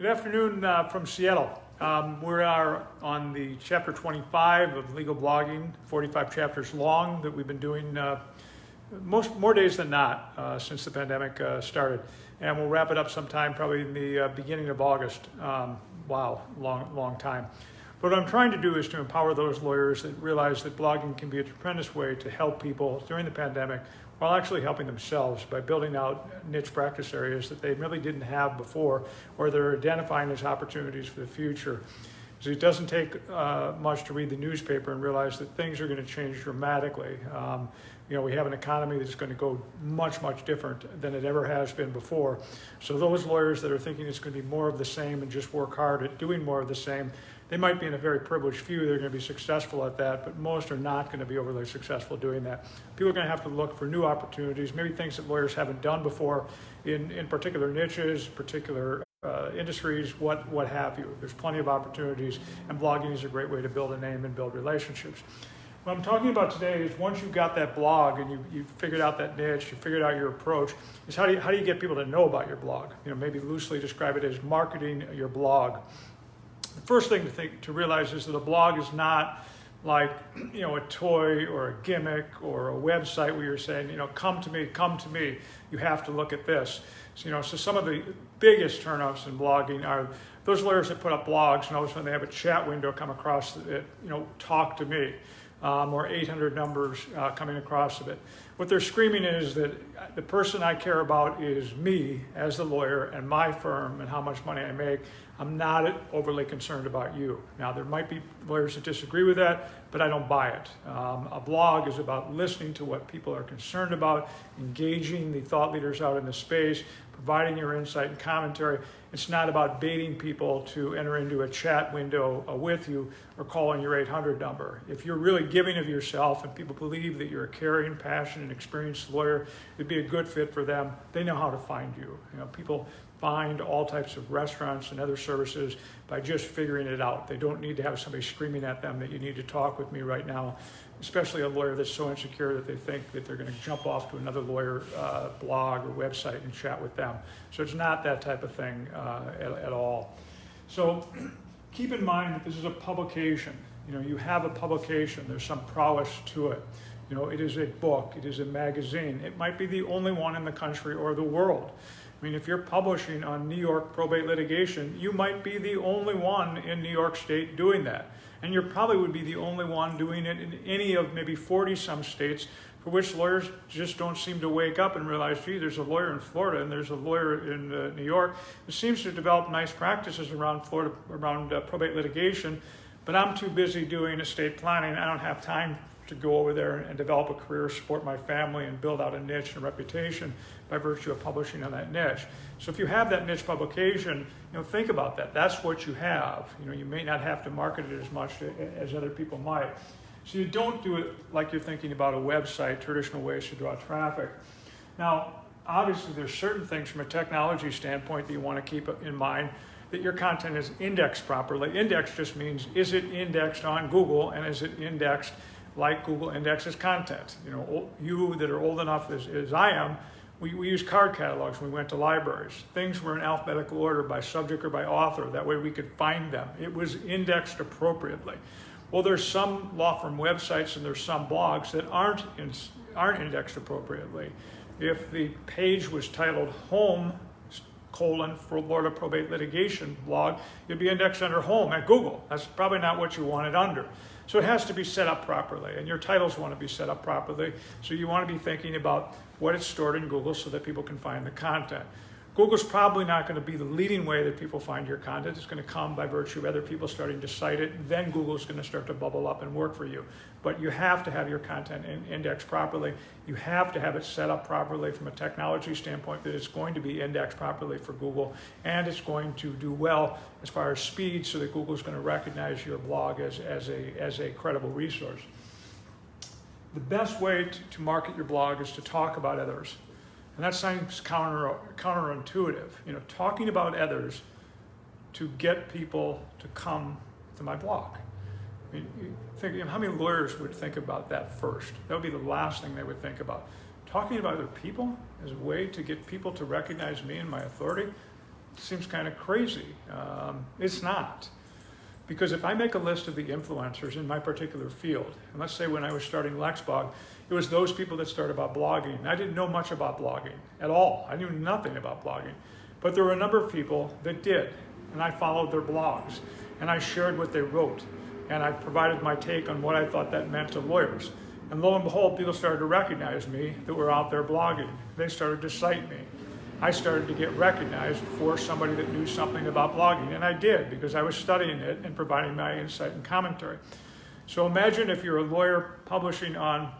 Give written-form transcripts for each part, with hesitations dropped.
Good afternoon from Seattle. We are on the chapter 25 of legal blogging, 45 chapters long that we've been doing more days than not since the pandemic started. And we'll wrap it up sometime probably in the beginning of August. Wow, long time. What I'm trying to do is to empower those lawyers that realize that blogging can be a tremendous way to help people during the pandemic while actually helping themselves by building out niche practice areas that they really didn't have before, or they're identifying as opportunities for the future. So it doesn't take much to read the newspaper and realize that things are going to change dramatically. We have an economy that's going to go much different than it ever has been before. So those lawyers that are thinking it's going to be more of the same and just work hard at doing more of the same, they might be in a very privileged few. They're going to be successful at that, but most are not going to be overly successful doing that. People are going to have to look for new opportunities, maybe things that lawyers haven't done before in particular niches, particular industries, what have you. There's plenty of opportunities, and blogging is a great way to build a name and build relationships. What I'm talking about today is once you've got that blog and you figured out that niche, you figured out your approach, is how do you get people to know about your blog? Maybe loosely describe it as marketing your blog. The first thing to realize is that a blog is not like a toy or a gimmick or a website where you're saying, come to me, you have to look at this. So some of the biggest turnoffs in blogging are those lawyers that put up blogs and all of a sudden they have a chat window come across it, talk to me, or 800 numbers coming across of it. What they're screaming is that the person I care about is me as the lawyer and my firm and how much money I make. I'm not overly concerned about you. Now, there might be lawyers that disagree with that, but I don't buy it. A blog is about listening to what people are concerned about, engaging the thought leaders out in the space, providing your insight and commentary. It's not about baiting people to enter into a chat window with you or calling your 800 number. If you're really giving of yourself and people believe that you're a caring, passionate, and experienced lawyer, it'd be a good fit for them. They know how to find you. People find all types of restaurants and other services by just figuring it out. They don't need to have somebody screaming at them that you need to talk with me right now, especially a lawyer that's so insecure that they think that they're going to jump off to another lawyer blog or website and chat with them. So it's not that type of thing at all. So keep in mind that this is a publication. You have a publication, there's some prowess to it. It is a book, it is a magazine. It might be the only one in the country or the world. If you're publishing on New York probate litigation, you might be the only one in New York State doing that. And you probably would be the only one doing it in any of maybe 40-some states for which lawyers just don't seem to wake up and realize, gee, there's a lawyer in Florida and there's a lawyer in New York who seems to develop nice practices around Florida, around probate litigation, but I'm too busy doing estate planning. I don't have time to go over there and develop a career, support my family, and build out a niche and a reputation by virtue of publishing on that niche. So if you have that niche publication, think about that. That's what you have. You may not have to market it as much as other people might. So you don't do it like you're thinking about a website, traditional ways to draw traffic. Now, obviously there's certain things from a technology standpoint that you want to keep in mind, that your content is indexed properly. Index just means, is it indexed on Google, and is it indexed like Google indexes content? You that are old enough as I am, we use card catalogs when we went to libraries. Things were in alphabetical order by subject or by author. That way we could find them. It was indexed appropriately. Well, there's some law firm websites and there's some blogs that aren't indexed appropriately. If the page was titled home, Florida probate litigation blog, you'd be indexed under home at Google. That's probably not what you want it under. So it has to be set up properly, and your titles want to be set up properly. So you want to be thinking about what it's stored in Google so that people can find the content. Google's probably not going to be the leading way that people find your content. It's going to come by virtue of other people starting to cite it. Then Google's going to start to bubble up and work for you. But you have to have your content indexed properly. You have to have it set up properly from a technology standpoint that it's going to be indexed properly for Google, and it's going to do well as far as speed so that Google's going to recognize your blog as a credible resource. The best way to market your blog is to talk about others. And that sounds counterintuitive. Talking about others to get people to come to my blog. Think how many lawyers would think about that first? That would be the last thing they would think about. Talking about other people as a way to get people to recognize me and my authority. seems kind of crazy. It's not. Because if I make a list of the influencers in my particular field, and let's say when I was starting LexBlog, it was those people that started about blogging. And I didn't know much about blogging at all. I knew nothing about blogging. But there were a number of people that did, and I followed their blogs, and I shared what they wrote, and I provided my take on what I thought that meant to lawyers. And lo and behold, people started to recognize me that were out there blogging. They started to cite me. I started to get recognized for somebody that knew something about blogging, and I did because I was studying it and providing my insight and commentary. So imagine if you're a lawyer publishing on,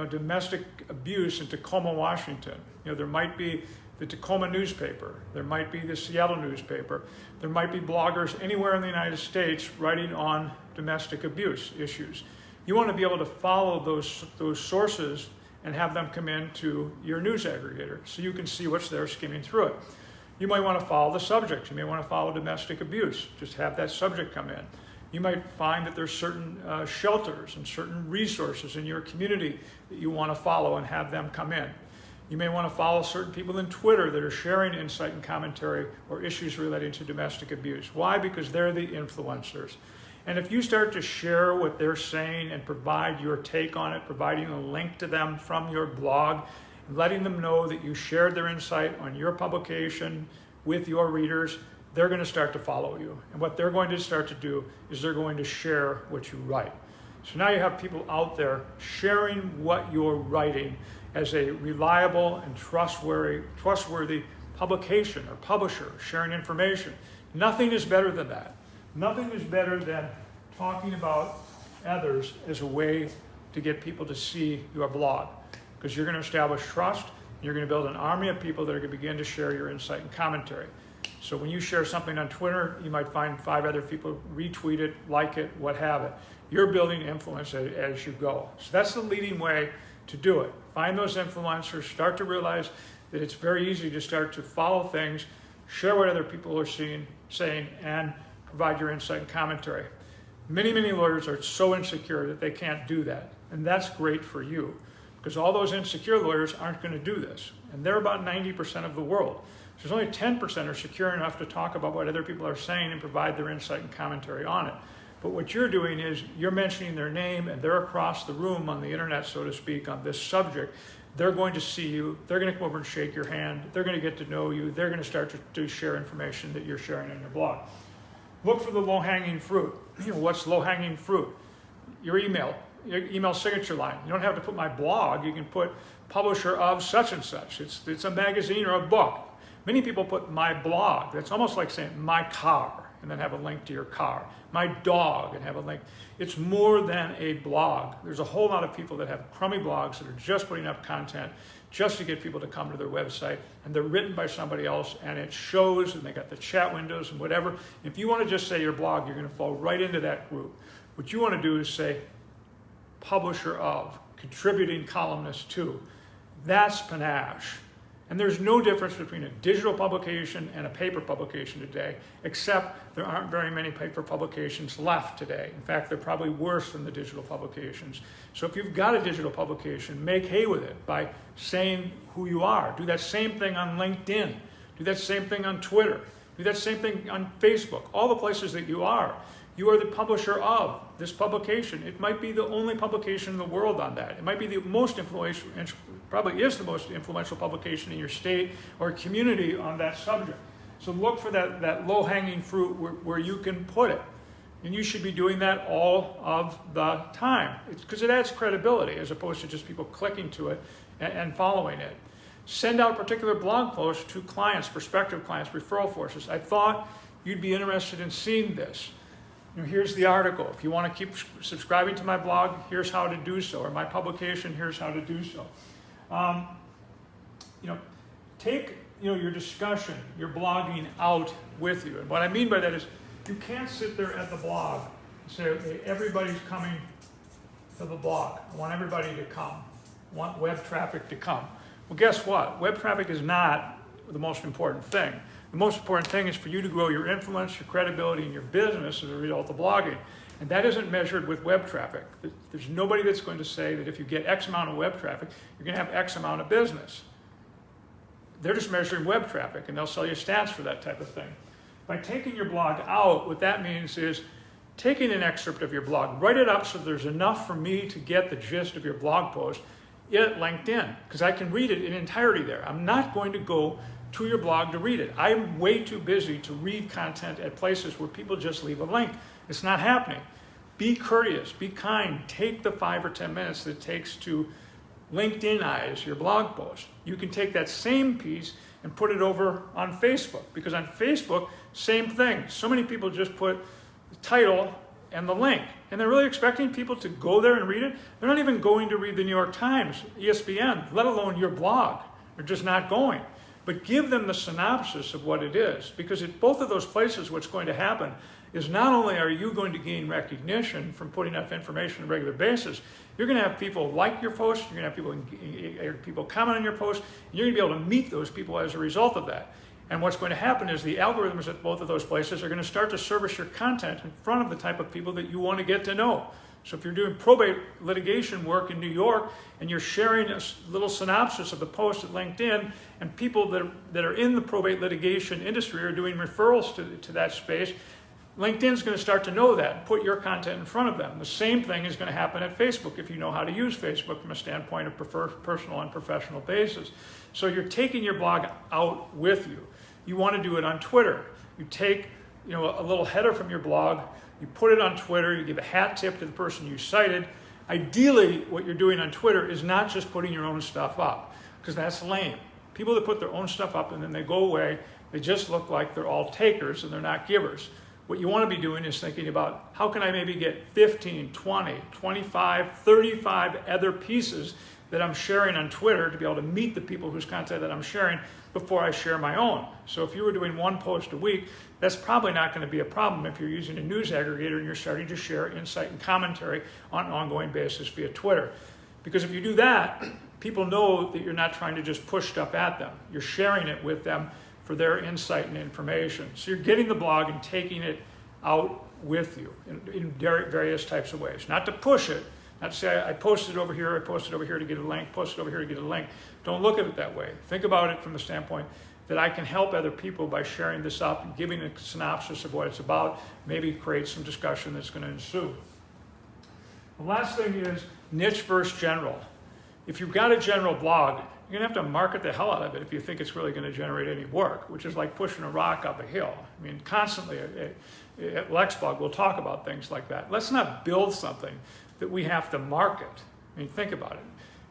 domestic abuse in Tacoma, Washington. There might be the Tacoma newspaper, there might be the Seattle newspaper, there might be bloggers anywhere in the United States writing on domestic abuse issues. You want to be able to follow those sources and have them come into your news aggregator so you can see what's there skimming through it. You might want to follow the subject. You may want to follow domestic abuse. Just have that subject come in. You might find that there's certain shelters and certain resources in your community that you want to follow and have them come in. You may want to follow certain people in Twitter that are sharing insight and commentary or issues relating to domestic abuse. Why? Because they're the influencers. And if you start to share what they're saying and provide your take on it, providing a link to them from your blog, and letting them know that you shared their insight on your publication with your readers, they're going to start to follow you. And what they're going to start to do is they're going to share what you write. So now you have people out there sharing what you're writing as a reliable and trustworthy publication or publisher, sharing information. Nothing is better than that. Nothing is better than talking about others as a way to get people to see your blog, because you're going to establish trust, and you're going to build an army of people that are going to begin to share your insight and commentary. So when you share something on Twitter, you might find 5 other people retweet it, like it, what have it. You're building influence as you go. So that's the leading way to do it. Find those influencers, start to realize that it's very easy to start to follow things, share what other people are saying, and provide your insight and commentary. Many, many lawyers are so insecure that they can't do that. And that's great for you, because all those insecure lawyers aren't going to do this. And they're about 90% of the world. So there's only 10% are secure enough to talk about what other people are saying and provide their insight and commentary on it. But what you're doing is you're mentioning their name, and they're across the room on the internet, so to speak, on this subject. They're going to see you. They're going to come over and shake your hand. They're going to get to know you. They're going to start to share information that you're sharing on your blog. Look for the low-hanging fruit. What's low-hanging fruit? Your email signature line. You don't have to put my blog. You can put publisher of such and such. It's a magazine or a book. Many people put my blog. That's almost like saying my car and then have a link to your car. My dog and have a link. It's more than a blog. There's a whole lot of people that have crummy blogs that are just putting up content just to get people to come to their website, and they're written by somebody else, and it shows, and they got the chat windows and whatever. If you want to just say your blog, you're going to fall right into that group. What you want to do is say publisher of, contributing columnist to. That's panache. And there's no difference between a digital publication and a paper publication today, except there aren't very many paper publications left today. In fact, they're probably worse than the digital publications. So if you've got a digital publication, make hay with it by saying who you are. Do that same thing on LinkedIn. Do that same thing on Twitter. Do that same thing on Facebook. All the places that you are. You are the publisher of this publication. It might be the only publication in the world on that. It might be the most influential, probably is the most influential publication in your state or community on that subject. So look for that low-hanging fruit where you can put it. And you should be doing that all of the time, because it adds credibility as opposed to just people clicking to it and following it. Send out particular blog posts to clients, prospective clients, referral forces. I thought you'd be interested in seeing this. Here's the article. If you want to keep subscribing to my blog, here's how to do so. Or my publication, here's how to do so. Take your discussion, your blogging out with you. And what I mean by that is you can't sit there at the blog and say, okay, everybody's coming to the blog. I want everybody to come. I want web traffic to come. Well, guess what? Web traffic is not the most important thing. The most important thing is for you to grow your influence, your credibility, and your business as a result of blogging. And that isn't measured with web traffic. There's nobody that's going to say that if you get X amount of web traffic, you're going to have X amount of business. they're just measuring web traffic, and they'll sell you stats for that type of thing. By taking your blog out, what that means is taking an excerpt of your blog, write it up so there's enough for me to get the gist of your blog post at LinkedIn, because I can read it in entirety there. I'm not going to go to your blog to read it. I'm way too busy to read content at places where people just leave a link. It's not happening. Be courteous, be kind, take the 5 or 10 minutes that it takes to LinkedInize your blog post. You can take that same piece and put it over on Facebook, because on Facebook, same thing. So many people just put the title and the link, and they're really expecting people to go there and read it. They're not even going to read the New York Times, ESPN, let alone your blog. They're just not going. But give them the synopsis of what it is, because at both of those places, what's going to happen is not only are you going to gain recognition from putting up information on a regular basis, you're going to have people like your post, you're going to have people comment on your post, and you're going to be able to meet those people as a result of that. And what's going to happen is the algorithms at both of those places are going to start to service your content in front of the type of people that you want to get to know. So if you're doing probate litigation work in New York and you're sharing a little synopsis of the post at LinkedIn, and people that are in the probate litigation industry are doing referrals to that space, LinkedIn's going to start to know that and put your content in front of them. The same thing is going to happen at Facebook if you know how to use Facebook from a standpoint of personal and professional basis. So you're taking your blog out with you. You want to do it on Twitter. You take a little header from your blog, you put it on Twitter, you give a hat tip to the person you cited. Ideally, what you're doing on Twitter is not just putting your own stuff up, because that's lame. People that put their own stuff up and then they go away, they just look like they're all takers and they're not givers. What you want to be doing is thinking about, how can I maybe get 15, 20, 25, 35 other pieces that I'm sharing on Twitter to be able to meet the people whose content that I'm sharing before I share my own. So if you were doing one post a week, that's probably not going to be a problem if you're using a news aggregator and you're starting to share insight and commentary on an ongoing basis via Twitter. Because if you do that, people know that you're not trying to just push stuff at them. You're sharing it with them for their insight and information. So you're getting the blog and taking it out with you in various types of ways. Not to push it, not to say I posted over here, I posted over here to get a link, posted over here to get a link. Don't look at it that way. Think about it from the standpoint that I can help other people by sharing this up and giving a synopsis of what it's about, maybe create some discussion that's going to ensue. The last thing is niche versus general. If you've got a general blog, you're going to have to market the hell out of it if you think it's really going to generate any work, which is like pushing a rock up a hill. I mean, constantly at LexBlog, we'll talk about things like that. Let's not build something that we have to market. I mean, think about it.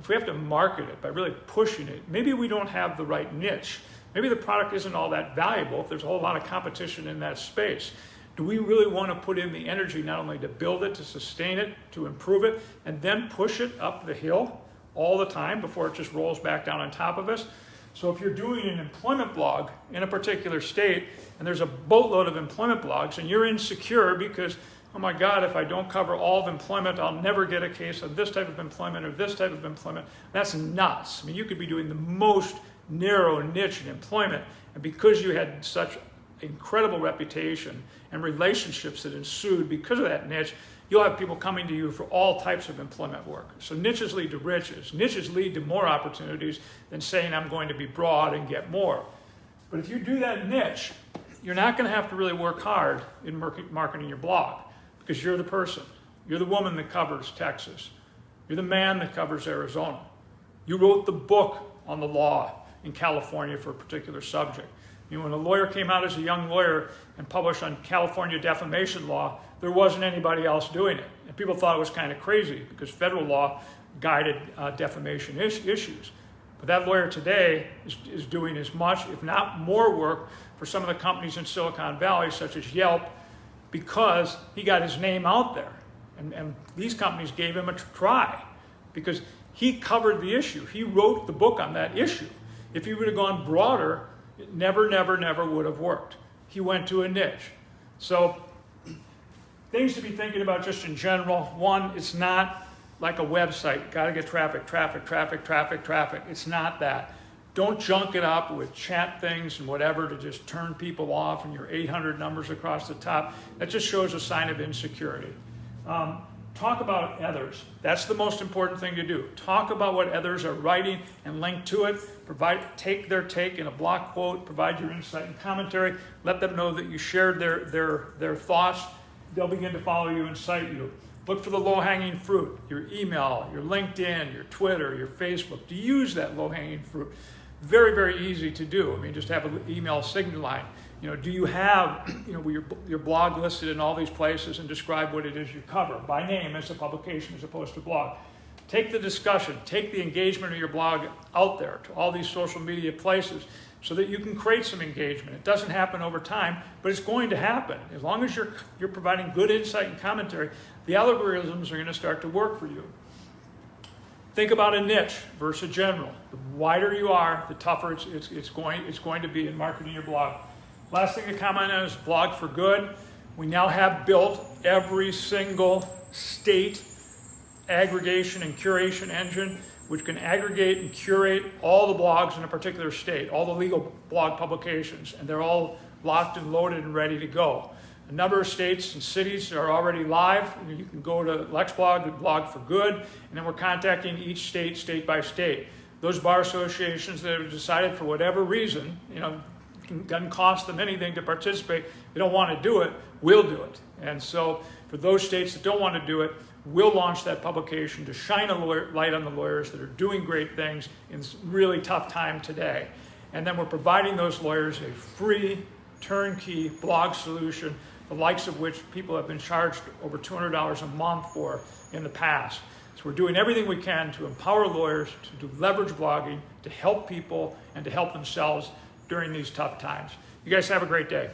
If we have to market it by really pushing it, maybe we don't have the right niche. Maybe the product isn't all that valuable if there's a whole lot of competition in that space. Do we really want to put in the energy not only to build it, to sustain it, to improve it, and then push it up the hill all the time before it just rolls back down on top of us? So if you're doing an employment blog in a particular state, and there's a boatload of employment blogs, and you're insecure because, oh my God, if I don't cover all of employment, I'll never get a case of this type of employment or this type of employment. That's nuts. I mean, you could be doing the most narrow niche in employment, and because you had such incredible reputation and relationships that ensued because of that niche, you'll have people coming to you for all types of employment work. So niches lead to riches. Niches lead to more opportunities than saying I'm going to be broad and get more. But if you do that niche, you're not going to have to really work hard in marketing your blog, because you're the person. You're the woman that covers Texas. You're the man that covers Arizona. You wrote the book on the law in California for a particular subject. You know, when a lawyer came out as a young lawyer and published on California defamation law, there wasn't anybody else doing it. And people thought it was kind of crazy because federal law guided defamation issues. But that lawyer today is doing as much, if not more work for some of the companies in Silicon Valley, such as Yelp, because he got his name out there. And these companies gave him a try because he covered the issue. He wrote the book on that issue. If he would have gone broader, it never would have worked. He went to a niche. So things to be thinking about just in general. One, it's not like a website. Got to get traffic. It's not that. Don't junk it up with chat things and whatever to just turn people off and your 800 numbers across the top. That just shows a sign of insecurity. Talk about others. That's the most important thing to do. Talk about what others are writing and link to it. Take their take in a block quote. Provide your insight and commentary. Let them know that you shared their thoughts. They'll begin to follow you and cite you. Look for the low-hanging fruit. Your email, your LinkedIn, your Twitter, your Facebook. To use that low-hanging fruit. Very, very easy to do. I mean, just have an email signal line. Do you have your blog listed in all these places and describe what it is you cover by name as a publication as opposed to blog? Take the discussion, take the engagement of your blog out there to all these social media places so that you can create some engagement. It doesn't happen over time, but it's going to happen. As long as you're providing good insight and commentary, the algorithms are going to start to work for you. Think about a niche versus general. The wider you are, the tougher it's going to be in marketing your blog. Last thing to comment on is Blog for Good. We now have built every single state aggregation and curation engine, which can aggregate and curate all the blogs in a particular state, all the legal blog publications, and they're all locked and loaded and ready to go. A number of states and cities are already live. You can go to LexBlog and Blog for Good, and then we're contacting each state by state. Those bar associations that have decided for whatever reason, it doesn't cost them anything to participate, they don't want to do it, we'll do it. And so for those states that don't want to do it, we'll launch that publication to shine a light on the lawyers that are doing great things in this really tough time today. And then we're providing those lawyers a free turnkey blog solution, the likes of which people have been charged over $200 a month for in the past. So we're doing everything we can to empower lawyers to leverage blogging, to help people and to help themselves during these tough times. You guys have a great day.